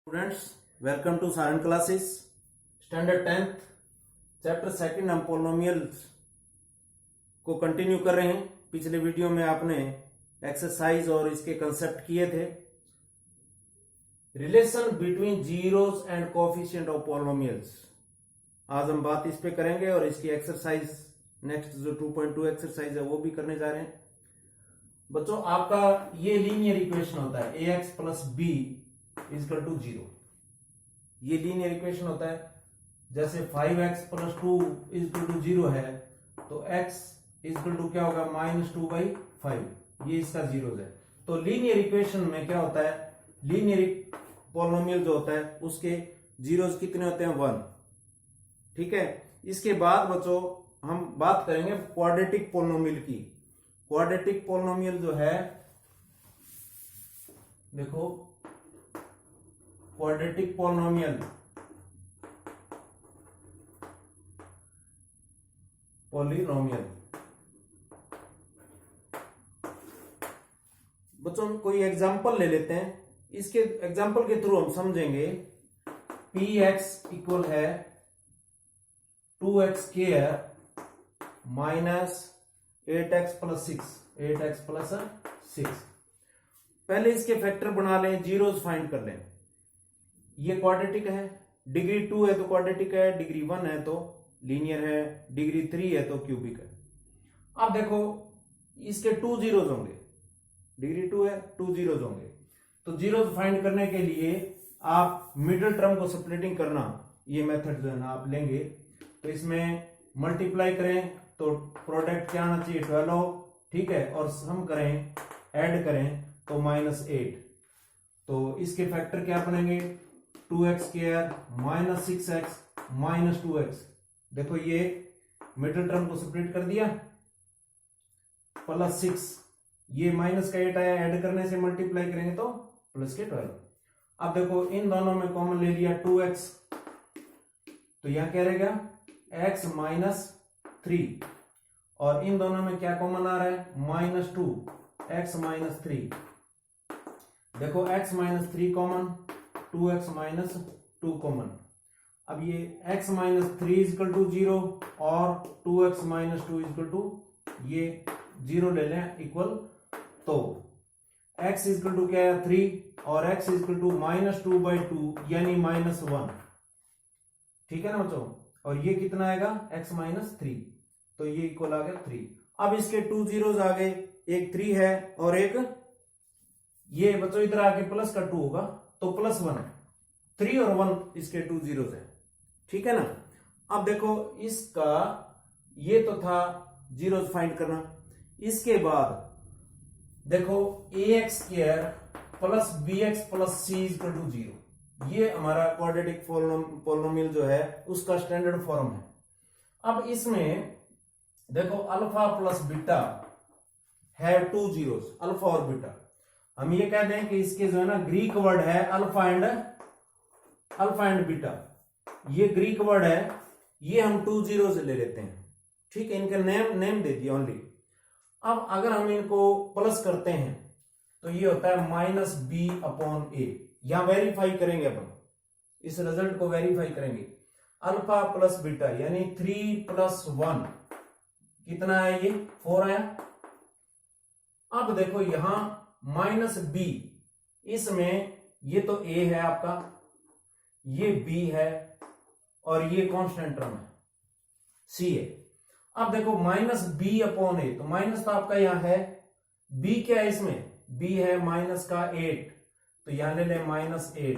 Students, welcome to Saran classes standard 10th chapter second. हम polynomials को continue कर रहे हैं। पिछले वीडियो में आपने एक्सरसाइज और इसके कंसेप्ट किए थे। Relation between zeros and coefficient of polynomials, आज हम बात इस पे करेंगे और इसकी एक्सरसाइज नेक्स्ट जो 2.2 एक्सरसाइज है वो भी करने जा रहे हैं। बच्चों, आपका ये लीनियर इक्वेशन होता है ax plus b equal to 0। ये लीनियर इक्वेशन होता है। जैसे 5x प्लस 2 इजकल टू 0 है तो x इजकल टू क्या होगा -2/5। ये इसका जीरोस है। तो लीनियर इक्वेशन में क्या होता है, लीनियर पॉलिनोमियल जो होता है उसके जीरोस कितने होते हैं, 1। ठीक है। इसके बाद बच्चों हम बात करेंगे क्वाड्रेटिक पॉलिनोमियल की। क्वाड्रेटिक पॉलिनोमियल जो है, देखो क्वाड्रेटिक पॉलिनोमियल बच्चों कोई एग्जांपल ले लेते हैं। इसके एग्जांपल के थ्रू हम समझेंगे। px इक्वल है 2x square minus 8x plus 6। पहले इसके फैक्टर बना लें, जीरोस फाइंड कर लें। ये क्वाड्रेटिक है, डिग्री 2 है तो क्वाड्रेटिक है, डिग्री 1 है तो लीनियर है, डिग्री 3 है तो क्यूबिक है। अब देखो इसके 2 जीरोस होंगे, डिग्री 2 है 2 जीरोस होंगे। तो जीरोस फाइंड करने के लिए आप मिडिल टर्म को स्प्लिटिंग करना, ये मेथड जो है ना आप लेंगे। तो इसमें मल्टीप्लाई करें तो प्रोडक्ट क्या आना चाहिए, 12। ठीक है। और सम करें, ऐड करें तो -8। तो इसके फैक्टर क्या बनेंगे, 2x square minus 6x minus 2x। देखो ये मिडिल टर्म को सेपरेट कर दिया, प्लस 6, ये माइनस का 8 आया, ऐड करने से मल्टीप्लाई करेंगे तो प्लस के 12। अब देखो इन दोनों में कॉमन ले लिया 2x, तो यहां क्या रहेगा x माइनस 3। और इन दोनों में क्या कॉमन आ रहा है, -2, x माइनस 3। देखो x minus 3 common, 2x minus 2 common. अब ये x माइनस 3 इजकल टू 0 और 2x माइनस 2 इजकल टू, ये 0 ले लें इक्वल। तो x इजकल टू क्या है 3 और x इजकल टू -2/2 यानी -1। ठीक है ना बच्चों। और ये कितना आएगा, x माइनस 3। तो ये इक्वल आ गया 3। अब इसके 2 जीरोस आ गए, एक 3 है और एक ये बच्चों इधर आके प्लस का 2 होगा तो +1। 3 और 1 इसके 2 जीरोस है। ठीक है ना। अब देखो इसका ये तो था जीरोस फाइंड करना। इसके बाद देखो ax square plus bx plus c equal to 0। ये हमारा क्वाड्रेटिक पॉलिनोमियल जो है उसका स्टैंडर्ड फॉर्म है। अब इसमें देखो अल्फा प्लस बीटा है 2 जीरोस, अल्फा और बीटा। हम ये कह दें कि इसके जो है ना ग्रीक वर्ड है अल्फा एंड बीटा। ये ग्रीक वर्ड है, ये हम 2 जीरोस ले लेते हैं। ठीक है। इनका नेम दे दिया ओनली। अब अगर हम इनको प्लस करते हैं तो ये होता है -b/a। यहां वेरीफाई करेंगे अपन, इस रिजल्ट को वेरीफाई करेंगे। अल्फा प्लस बीटा यानी 3 + 1 कितना है, ये 4 आया। अब देखो यहां -b, इसमें ये तो a है आपका, ये b है और ये कांस्टेंट टर्म है c है। अब देखो -b/a, तो माइनस तो आपका यहां है, b क्या है इसमें, b है -8, तो यहां ले लें -8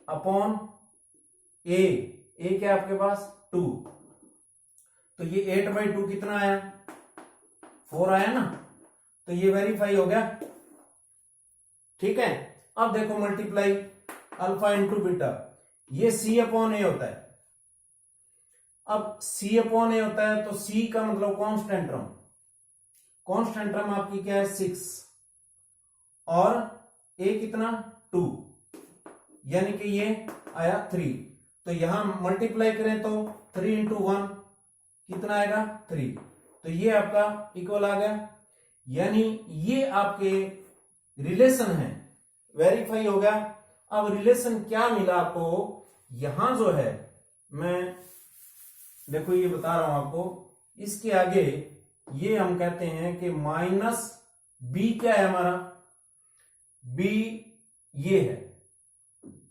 अपॉन a क्या है आपके पास 2। तो ये 8/2 कितना आया, 4 आया ना। तो ये वेरीफाई हो गया। ठीक है। अब देखो मल्टीप्लाई अल्फा इंटू बीटा, ये c/a होता है। अब c/a होता है तो c का मतलब कांस्टेंट टर्म। कांस्टेंट टर्म आपकी क्या है 6 और a कितना 2, यानी कि ये आया 3। तो यहां मल्टीप्लाई करें तो 3 × 1 कितना आएगा 3। तो ये आपका इक्वल आ गया। यानी ये आपके रिलेशन है, वेरीफाई हो गया। अब रिलेशन क्या मिला आपको, यहां जो है मैं देखो ये बता रहा हूं आपको, इसके आगे ये हम कहते हैं कि माइनस बी क्या है हमारा, बी ये है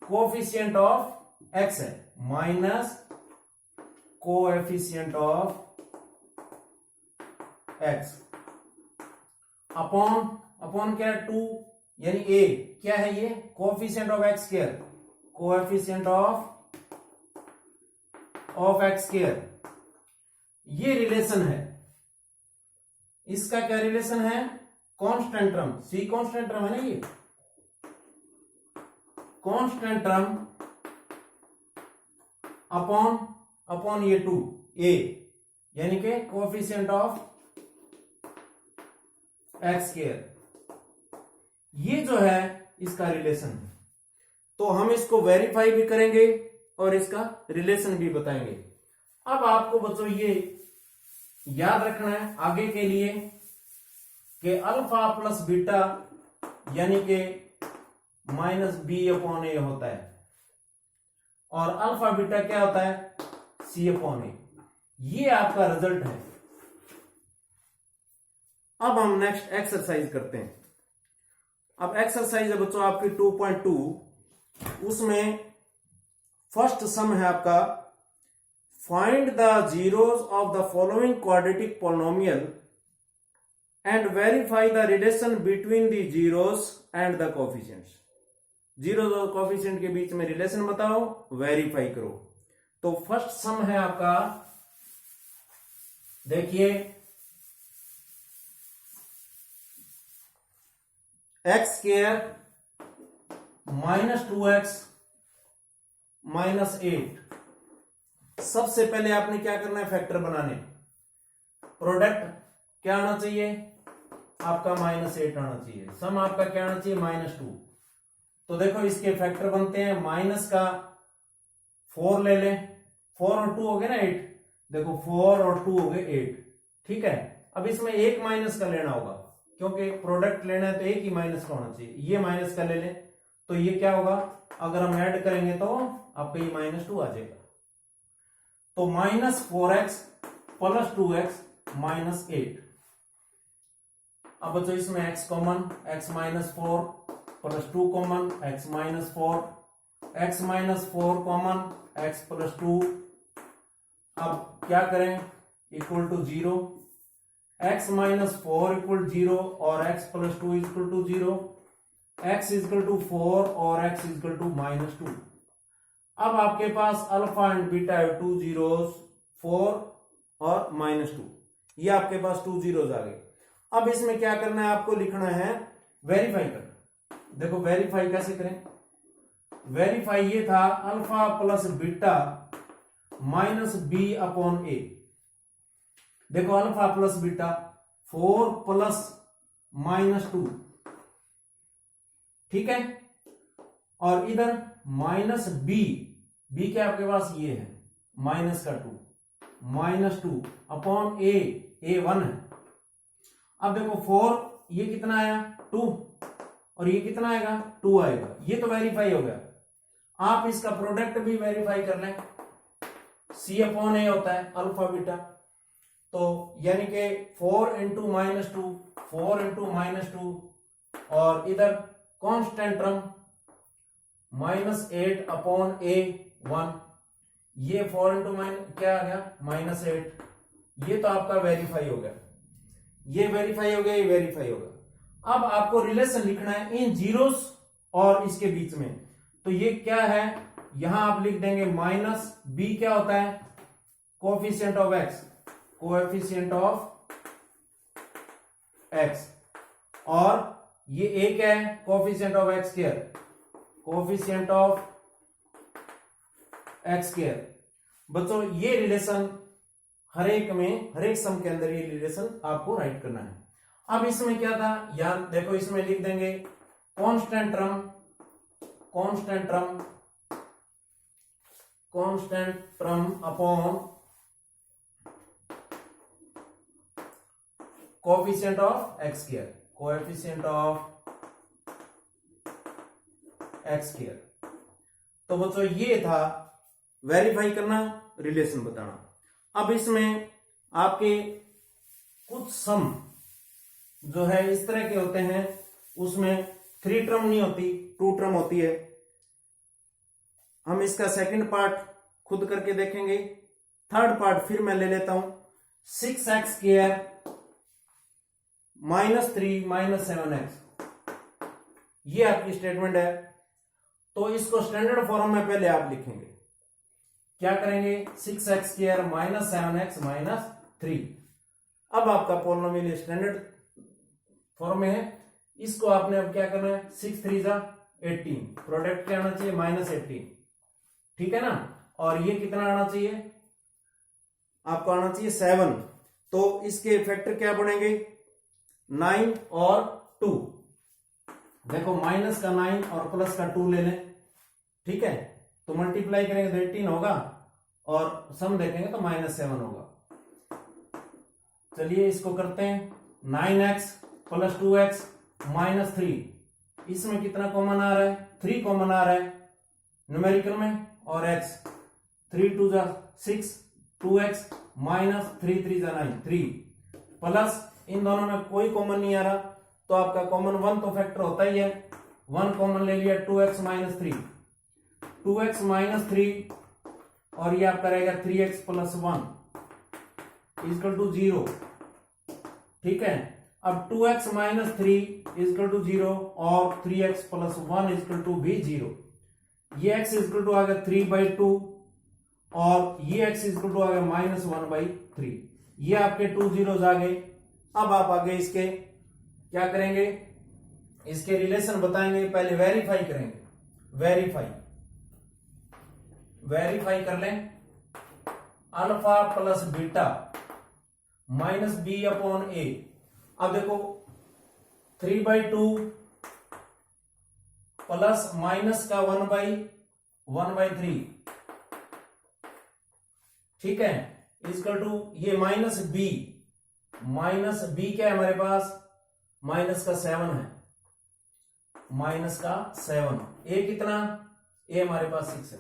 कोएफिशिएंट ऑफ एक्स है, minus coefficient of x upon क्या है 2, यानी ए क्या है ये coefficient of x square, coefficient of x square, ये रिलेशन है। इसका क्या रिलेशन है, कांस्टेंट टर्म, सी कांस्टेंट टर्म है ना, ये कांस्टेंट टर्म अपॉन ये 2 ए, यानी कि कोएफिशिएंट ऑफ एक्स स्क्वायर, ये जो है इसका रिलेशन है। तो हम इसको वेरीफाई भी करेंगे और इसका रिलेशन भी बताएंगे। अब आपको बच्चों ये याद रखना है आगे के लिए कि अल्फा प्लस बीटा यानी कि माइनस बी अपॉन ए होता है, और अल्फा बीटा क्या होता है, सी अपॉन ए। ये आपका रिजल्ट है। अब हम नेक्स्ट एक्सरसाइज करते हैं। अब एक्सरसाइज है बच्चों आपकी 2.2, उसमें फर्स्ट सम है आपका, find the zeros of the following quadratic polynomial and verify the relation between the zeros and the coefficients. Zeros और कोएफिशिएंट के बीच में रिलेशन बताओ, वेरीफाई करो। तो फर्स्ट सम है आपका, देखिए x square minus 2x minus 8। सबसे पहले आपने क्या करना है, फैक्टर बनाने। प्रोडक्ट क्या आना चाहिए आपका, -8 आना चाहिए। सम आपका क्या आना चाहिए, -2। तो देखो इसके फैक्टर बनते हैं, माइनस का 4 ले लें, 4 और 2 हो गए ना 8, देखो 4 और 2 हो गए 8, ठीक है। अब इसमें एक माइनस का लेना होगा, क्योंकि प्रोडक्ट लेना है तो एक ही माइनस का होना चाहिए। ये माइनस का ले लें तो ये क्या होगा, अगर हम ऐड करेंगे तो आपका ये -2 आ जाएगा। तो -4x प्लस 2x माइनस 8। अब बच्चों इसमें x common, x -4 plus 2 common, x -4, x -4 common, x plus 2। अब क्या करें, इक्वल टू 0, x -4 इक्वल 0 और x plus 2 equal to 0, x equal to 4 और x इक्वल टू -2। अब आपके पास अल्फा एंड बीटा है, 2 जीरोस, 4 और -2, ये आपके पास 2 जीरोस आ गए। अब इसमें क्या करना है, आपको लिखना है वेरीफाई करना। देखो वेरीफाई कैसे करें, वेरीफाई ये था alpha plus beta minus B upon A. देखो अल्फा प्लस बीटा 4 प्लस -2, ठीक है, और इधर माइनस बी, बी क्या आपके पास ये है माइनस का 2, -2 अपॉन ए 1 है। अब देखो 4 ये कितना आया 2, और ये कितना आएगा 2 आएगा, ये तो वेरीफाई हो गया। आप इसका प्रोडक्ट भी वेरीफाई कर लें, सी अपॉन ए होता है अल्फा बीटा, तो यानी कि 4 इंटू -2, 4 इंटू -2, और इधर कांस्टेंट टर्म -8 अपॉन A1, ये 4 इंटू क्या आ गया -8। ये तो आपका वेरीफाई हो गया, ये वेरीफाई हो गया, ये वेरीफाई हो गया। अब आपको रिलेशन लिखना है इन जीरोस और इसके बीच में। तो ये क्या है, यहां आप लिख देंगे माइनस बी क्या होता है, coefficient of x, coefficient of x, और ये ए क्या है, coefficient of x square, coefficient of x square. बच्चों ये रिलेशन हर एक सम के अंदर ये रिलेशन आपको राइट करना है। अब इसमें क्या था, यहां देखो इसमें लिख देंगे constant term, constant term, constant term upon coefficient of x square, coefficient of x square. तो बच्चों ये था वेरीफाई करना, रिलेशन बताना। अब इसमें आपके कुछ सम जो है इस तरह के होते हैं, उसमें 3 टर्म नहीं होती, 2 टर्म होती है। हम इसका सेकंड पार्ट खुद करके देखेंगे। थर्ड पार्ट फिर मैं ले लेता हूं, 6x² -3 -7x, ये आपकी स्टेटमेंट है। तो इसको स्टैंडर्ड फॉर्म में पहले आप लिखेंगे, क्या करेंगे, 6x² -7x -3। अब आपका पॉलिनोमियल स्टैंडर्ड फॉर्म में है, इसको आपने अब क्या करना है, 6 3 18, प्रोडक्ट क्या आना चाहिए, -18, ठीक है ना। और ये कितना आना चाहिए, आपको आना चाहिए 7। तो इसके फैक्टर क्या बनेंगे, 9 और 2। देखो माइनस का 9 और प्लस का 2 ले लें, ठीक है। तो मल्टीप्लाई करेंगे तो 18 होगा, और सम देखेंगे तो -7 होगा। चलिए इसको करते हैं, 9x + 2x -3, इसमें कितना कॉमन आ रहा है, 3 कॉमन आ रहा है न्यूमेरिकल में, और x 3 2 6, 2x -3 3 9, 3 प्लस इन दोनों में कोई कॉमन नहीं आ रहा, तो आपका कॉमन 1 तो फैक्टर होता ही है, 1 कॉमन ले लिया, 2x -3, 2x -3, और ये आपका रहेगा 3x + 1 = 0, ठीक है। अब 2x -3 = 0 और 3x + 1 = भी 0। ये x = आ गया 3/2, और ये x = आ गया -1/3। ये आपके 2 zeros आ गए। अब आप आगे इसके क्या करेंगे, इसके रिलेशन बताएंगे, पहले वेरीफाई करेंगे। वेरीफाई कर लें, अल्फा + बीटा -b/a। अब देखो 3/2 प्लस माइनस का 1/3, ठीक है, = ये -b क्या है हमारे पास, -7 है, -7, a कितना, a हमारे पास 6 है।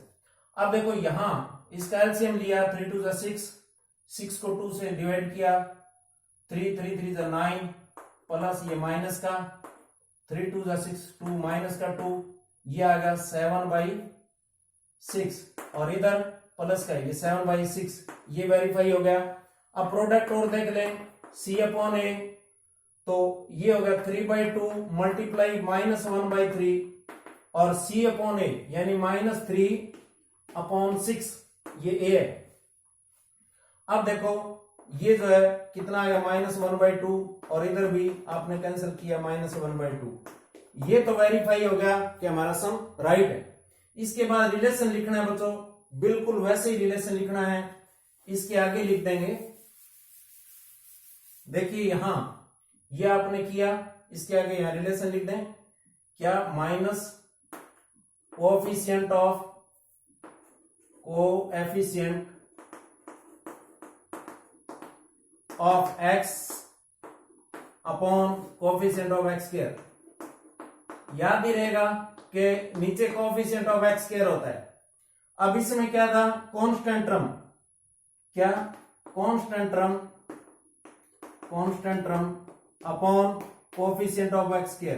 अब देखो यहां इसका एलसीएम लिया, 3 2 6, 6 को 2 से डिवाइड किया, 3 3 3 9, प्लस ये माइनस का 3 2 6, 2 माइनस का 2, ये आ गया 7/6, और इधर प्लस का ये 7/6, ये वेरीफाई हो गया। अब प्रोडक्ट और देख लें, c/a, तो ये हो गया 3/2 मल्टीप्लाई -1/3, और c/a यानी -3/6, ये a है। अब देखो ये जो है कितना आया, -1/2, और इधर भी आपने कैंसिल किया -1/2। ये तो वेरीफाई हो गया कि हमारा सम राइट है। इसके बाद रिलेशन लिखना है बच्चों, बिल्कुल वैसे ही रिलेशन लिखना है, इसके आगे लिख देंगे। देखिए यहां ये आपने किया, इसके आगे यहां रिलेशन लिख दें, क्या, minus coefficient of x upon coefficient of x²। याद ही रहेगा कि नीचे कोएफिशिएंट ऑफ x² होता है। अब इसमें क्या था, कांस्टेंट टर्म, क्या, constant term upon coefficient of x²।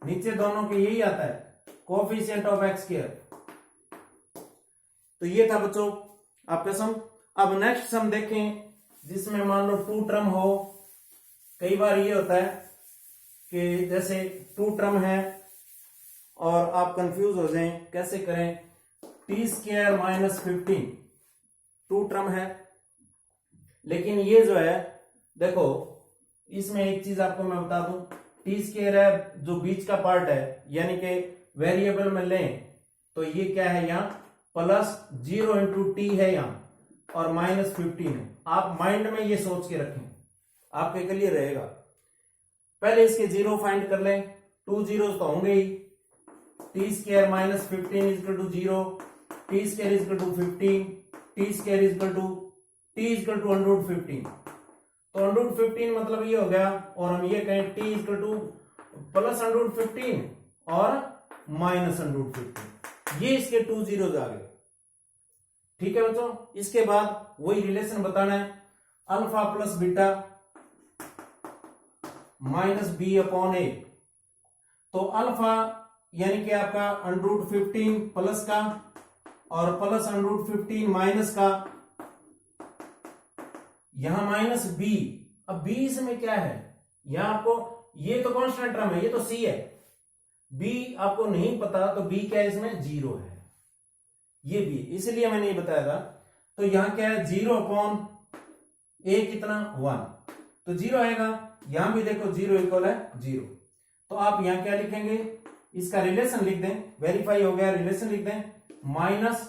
नीचे दोनों के यही आता है, कोएफिशिएंट ऑफ x²। तो ये था बच्चों आपका सम। अब नेक्स्ट सम देखें, जिसमें मान लो 2 टर्म हो। कई बार ये होता है कि जैसे 2 टर्म है और आप कंफ्यूज हो जाएं, कैसे करें, t² -15 2 टर्म है, लेकिन ये जो है देखो, इसमें एक चीज आपको मैं बता दूं, t² है जो बीच का पार्ट है, यानी कि वेरिएबल में लें तो ये क्या है, यहां +0 × t है यहां, और -15 है। आप माइंड में ये सोच के रखें, आपके क्लियर रहेगा। पहले इसके 0 फाइंड कर लें, 2 zeros तो होंगे ही, t² -15 = 0, t² = 15, t² = 115। तो 115 मतलब ये हो गया, और हम ये कहें t = +115 और -115। ये इसके 2 जीरोज आ गए। ठीक है बच्चों, इसके बाद वही रिलेशन बताना है, alpha plus beta minus B upon A. तो अल्फा यानी कि आपका √15 प्लस का और प्लस √15 माइनस का, यहां माइनस बी। अब बी इसमें क्या है, यहां आपको ये तो कांस्टेंट टर्म है, ये तो सी है, बी आपको नहीं पता तो बी क्या है इसमें 0 है, ये बी, इसलिए मैंने ये बताया था। तो यहां क्या है 0 अपॉन ए कितना 1, तो 0 आएगा। यहां भी देखो 0 इक्वल है 0, तो आप यहां क्या लिखेंगे, इसका रिलेशन लिख दें, वेरीफाई हो गया, रिलेशन लिख दें, माइनस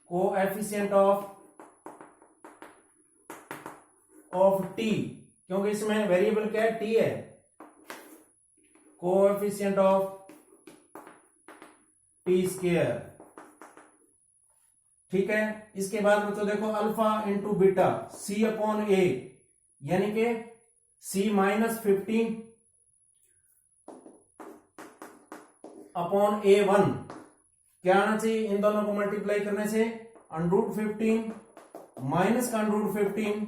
कोएफिशिएंट ऑफ टी, क्योंकि इसमें वेरिएबल क्या है टी है, कोएफिशिएंट ऑफ टी स्क्वायर। ठीक है, इसके बाद बच्चों देखो अल्फा इंटू बीटा सी अपॉन ए, यानी कि सी -15 अपॉन A1, क्या आना चाहिए, इन दोनों को मल्टीप्लाई करने से √15 माइनस का √15,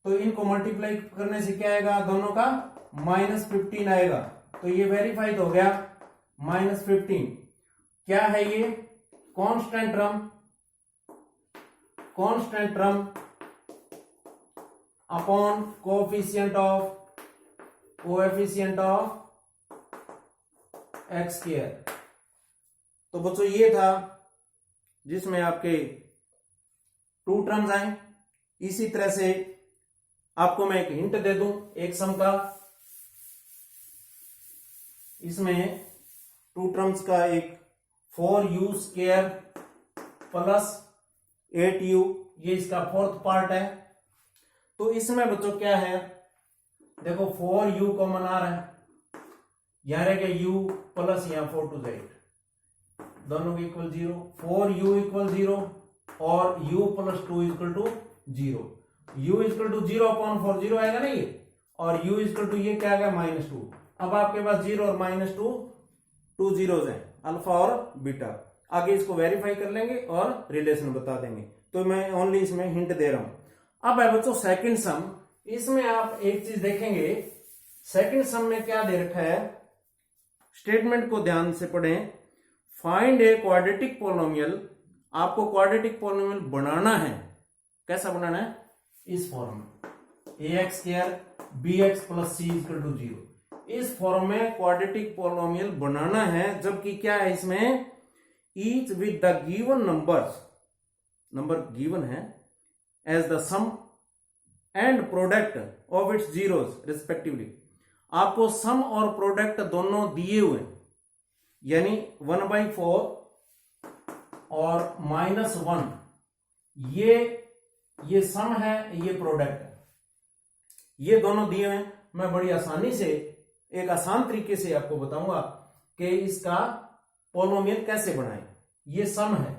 तो इनको मल्टीप्लाई करने से क्या आएगा, दोनों का -15 आएगा, तो ये वेरीफाइड हो गया -15। क्या है ये, constant term upon coefficient of x square. तो बच्चों ये था जिसमें आपके 2 टर्म्स आए। इसी तरह से आपको मैं एक हिंट दे दूं एक सम का, इसमें 2 टर्म्स का एक 4u² प्लस 8u, ये इसका 4th पार्ट है। तो इसमें बच्चों क्या है, देखो 4u कॉमन आ रहा है, यहां रहेगा u प्लस यहां 4 to 8, दोनों के इक्वल 0, 4u इक्वल 0 और u plus 2 equal to 0, u equal to 0 upon 4 0 आएगा ना ये, और u इक्वल टू ये क्या आ गया -2। अब आपके पास 0 और -2 2 जीरोज हैं, अल्फा और बीटा। आगे इसको वेरीफाई कर लेंगे और रिलेशन बता देंगे, तो मैं ओनली इसमें हिंट दे रहा हूं। अब है बच्चों सेकंड सम, इसमें आप एक चीज देखेंगे, सेकंड सम में क्या दे रखा है, स्टेटमेंट को ध्यान से पढ़ें, फाइंड ए क्वाड्रेटिक पोलिनोमियल। आपको क्वाड्रेटिक पोलिनोमियल बनाना है, कैसा बनाना है, इस फॉर्म में ax² bx plus c equal to 0, इस फॉर्म में क्वाड्रेटिक पोलिनोमियल बनाना है। जबकि क्या है इसमें, each with the given number given है as the sum and product of its zeros respectively. आपको सम और प्रोडक्ट दोनों दिए हुए, यानी 1/4 और -1, ये सम है, ये प्रोडक्ट है, ये दोनों दिए हुए हैं। मैं बड़ी आसानी से एक आसान तरीके से आपको बताऊंगा कि इसका पोलिनोमियल कैसे बनाएं। ये सम है,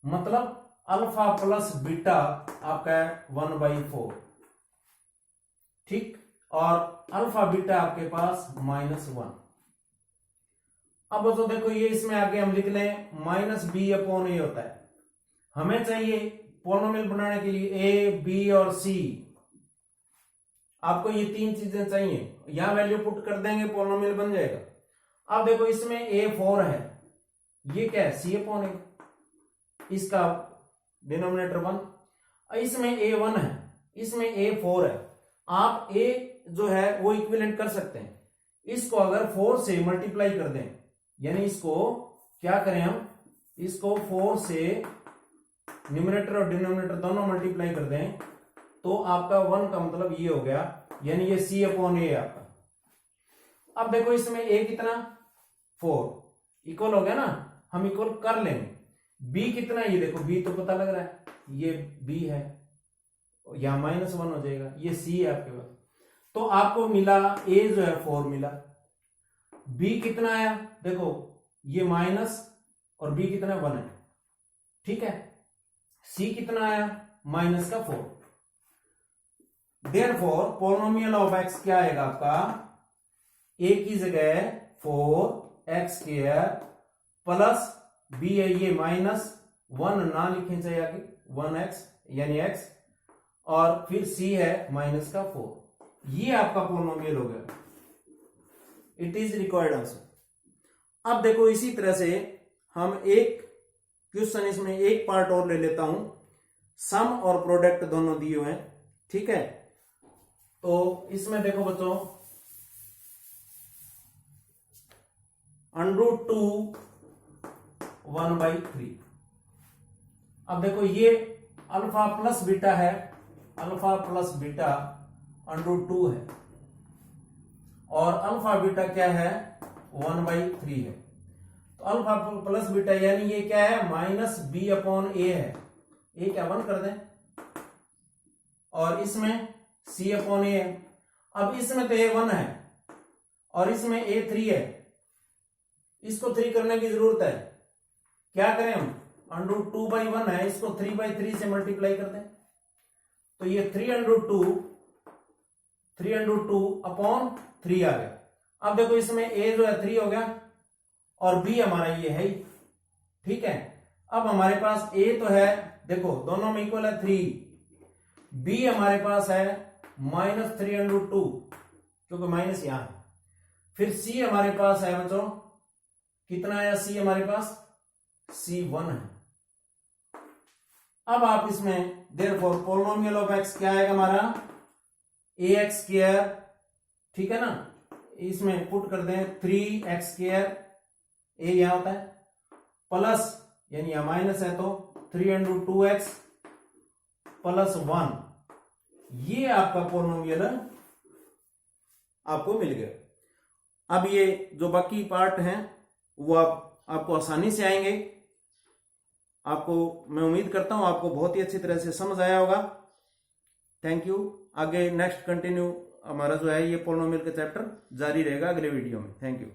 मतलब अल्फा प्लस बीटा आपका है 1/4, ठीक, और अल्फा बीटा आपके पास -1। अब तो देखो ये इसमें आगे हम लिख लें -b अपॉन a होता है। हमें चाहिए पोलिनोमियल बनाने के लिए a, b और c, आपको ये 3 चीजें चाहिए, यहां वैल्यू पुट कर देंगे, पोलिनोमियल बन जाएगा। अब देखो इसमें a4 है, ये क्या है c अपॉन a, इसका डिनोमिनेटर 1, इसमें a1 है, इसमें a4 है। आप a जो है वो इक्विवेलेंट कर सकते हैं, इसको अगर 4 से मल्टीप्लाई कर दें, यानी इसको क्या करें हम, इसको 4 से न्यूमरेटर और डिनोमिनेटर दोनों मल्टीप्लाई कर दें, तो आपका 1 का मतलब ये हो गया, यानी ये c अपॉन a आपका। अब देखो इसमें a कितना 4 इक्वल हो गया ना, हम इक्वल कर लेंगे। b कितना, ये देखो b तो पता लग रहा है, ये b है, यहां -1 हो जाएगा, ये c है आपके पास। तो आपको मिला a जो है 4 मिला, b कितना आया, देखो ये माइनस और b कितना 1 है, ठीक है। c कितना आया -4। देयरफॉर पोलिनोमियल ऑफ x क्या आएगा आपका, a की जगह 4x² प्लस बी है ये -1 ना लिखनी चाहिए आगे 1x यानी x, और फिर c है -4। ये आपका पोलिनोमियल हो गया, इट इज रिक्वायर्ड आंसर। अब देखो इसी तरह से हम एक क्वेश्चन इसमें एक पार्ट और ले लेता हूं, सम और प्रोडक्ट दोनों दिए हुए हैं, ठीक है। तो इसमें देखो बच्चों √2 1/3। अब देखो ये अल्फा प्लस बीटा है, अल्फा प्लस बीटा √2 है, और अल्फा बीटा क्या है 1/3 है। तो अल्फा प्लस बीटा यानी ये क्या है -b/a है, ये क्या 1 कर दें, और इसमें c/a है। अब इसमें तो a 1 है और इसमें a 3 है, इसको 3 करने की जरूरत है, क्या करें हम, √2/1 है, इसको 3/3 से मल्टीप्लाई कर दें, तो ये 3√2/3 आ गया। अब देखो इसमें a जो है 3 हो गया और b हमारा ये है, ठीक है। अब हमारे पास a तो है, देखो दोनों में इक्वल है 3, b हमारे पास है -3√2 क्योंकि माइनस यहां है, फिर c हमारे पास है बच्चों कितना है, c हमारे पास c1 है। अब आप इसमें देयरफॉर पोलिनोमियल ऑफ x क्या आएगा हमारा ax², ठीक है ना, इसमें पुट कर दें 3x², a यहां होता है, प्लस यानी यहां माइनस है तो 3√2x + 1, ये आपका पोलिनोमियल आपको मिल गया। अब ये जो बाकी पार्ट हैं वो आपको आसानी से आएंगे। आपको मैं उम्मीद करता हूं आपको बहुत ही अच्छी तरह से समझ आया होगा। Thank you. आगे नेक्स्ट कंटिन्यू हमारा जो है ये पोलिनोमियल का चैप्टर जारी रहेगा अगले वीडियो में। Thank you.